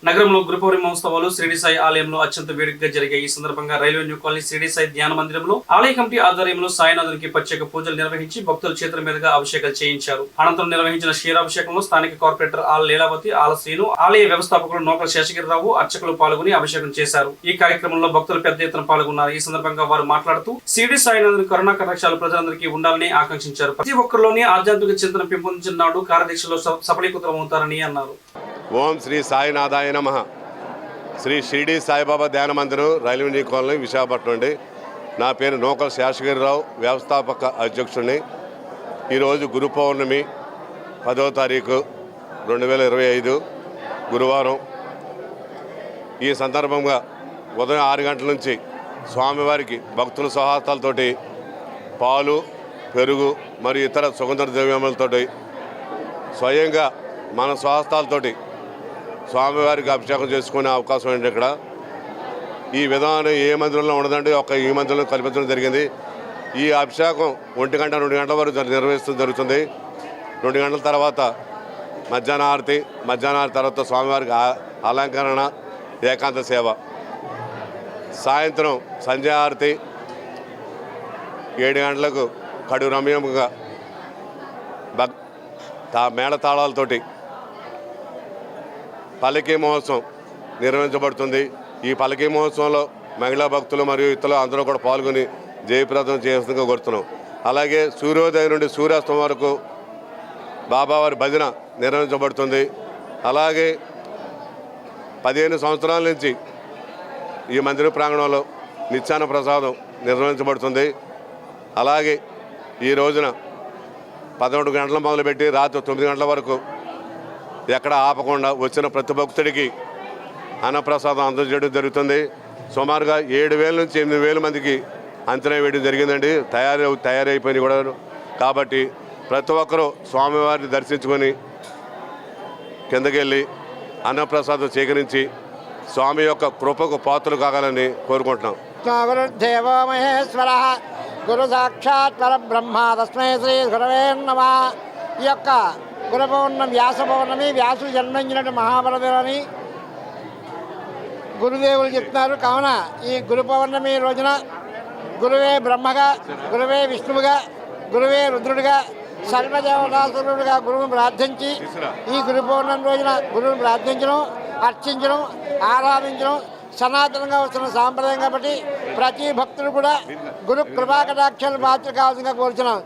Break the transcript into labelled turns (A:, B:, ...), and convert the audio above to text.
A: నగరంలో గురు పౌర్ణమి మహోత్సవాలు షిరిడి సాయి ఆలయంలో అత్యంత వేడుకగా జరిగాయి. ఈ సందర్భంగా railway new colony Shirdi Sai ధ్యాన మందిరంలో ఆలయ కమిటీ ఆధ్వర్యంలో సాయినాథునికి ప్రత్యేక పూజలు నిర్వహించి భక్తుల చేతుల మీదుగా అభిషేకాలు చేయించారు. అనంతరం నిర్వహించిన క్షీరాభిషేకంలో స్థానిక కార్పొరేటర్ ఆల్ లీలావతి, ఆల శ్రీను, ఆలయ వ్యవస్థాపకులు నోకల శేషగిరిరావు, అర్చకులు పాల్గొని అభిషేకం చేశారు. ఈ కార్యక్రమంలో భక్తులు పెద్ద ఎత్తున పాల్గొన్నారు. ఈ సందర్భంగా వారు మాట్లాడుతూ షిరిడి సాయినాథుని కరుణా కటాక్షాలు ప్రజలందరికీ ఉండాలని ఆకాంక్షించారు. ప్రతి ఒక్కరిలోని ఆధ్యాత్మిక చింతన పెంపొందించిన నాడు కార్యదీక్షలో సఫలీకృతమవుతారని అన్నారు.
B: ఓం శ్రీ సాయినాథాయ నమః. శ్రీ షిరిడి సాయిబాబా ధ్యాన మందిరం, రైల్వే న్యూ కాలనీ, విశాఖపట్నం అండి. నా పేరు నోకల శేషగిరిరావు, వ్యవస్థాపక అధ్యక్షుడిని. ఈరోజు గురు పౌర్ణమి 10వ తారీఖు 2025 గురువారం. ఈ సందర్భంగా ఉదయం 6 గంటల నుంచి స్వామివారికి భక్తుల సహాయాలతోటి పాలు, పెరుగు మరియు ఇతర సుగంధ ద్రవ్యములతోటి స్వయంగా మన స్వహస్తాలతోటి స్వామివారికి అభిషేకం చేసుకునే అవకాశం ఏంటి. ఇక్కడ ఈ విధానం ఏ మందిరంలో ఉండదండి, ఈ మందిరంలో కల్పించడం జరిగింది. ఈ అభిషేకం 1 గంట 2 గంటల వరకు జరుగుతుంది. 2 గంటల తర్వాత మధ్యాహ్న హారతి తర్వాత స్వామివారికి అలంకరణ, ఏకాంత సేవ. సాయంత్రం సంధ్యాహారతి 7 గంటలకు కడు రమ్యంగా మేళతాళాలతోటి పల్లకీ మహోత్సవం నిర్వహించబడుతుంది. ఈ పల్లకీ మహోత్సవంలో మహిళా భక్తులు మరియు ఇతరులు అందరూ కూడా పాల్గొని జయప్రదం చేస్తుందిగా కోరుతున్నాం. అలాగే సూర్యోదయం నుండి సూర్యాస్తం వరకు బాబావారి భజన నిర్వహించబడుతుంది. అలాగే 15 సంవత్సరాల నుంచి ఈ మందిర ప్రాంగణంలో నిత్యాన్న ప్రసాదం నిర్వహించబడుతుంది. అలాగే ఈ రోజున 11 గంటలు మొదలుపెట్టి రాత్రి 9 గంటల వరకు ఎక్కడ ఆపకుండా వచ్చిన ప్రతి భక్తుడికి అన్నప్రసాదం అందజేయడం జరుగుతుంది. సుమారుగా 7,000 నుంచి 8,000 మందికి అంచనా వేయడం జరిగిందండి. తయారైపోయినాయి కూడా. కాబట్టి ప్రతి ఒక్కరూ స్వామివారిని దర్శించుకొని కిందకెళ్ళి అన్నప్రసాదం సేకరించి స్వామి యొక్క కృపకు పాత్రలు కాగాలని కోరుకుంటున్నాం.
C: గురుదేవో మహేశ్వర, గురు సాక్షాత్ పరబ్రహ్మ, తస్మై శ్రీ గురవే నమః. ఈ యొక్క గురు పౌర్ణమి, వ్యాస పౌర్ణమి, వ్యాసుడు జన్మించినట్టు మహాపర్వదినని గురుదేవులు చెప్తున్నారు. కావున ఈ గురు పౌర్ణమి రోజున గురువే బ్రహ్మగా, గురువే విష్ణువుగా, గురువే రుద్రుడిగా, సర్వదేవతాసురుడుగా గురువును ప్రార్థించి ఈ గురు పౌర్ణమి రోజున గురువును ప్రార్థించడం, అర్చించడం, ఆరాధించడం సనాతనంగా వస్తున్న సాంప్రదాయం. కాబట్టి ప్రతి భక్తుడు కూడా గురు కృపా కటాక్షాలు పాత్ర కావాల్సిందిగా కోరుచున్నాం.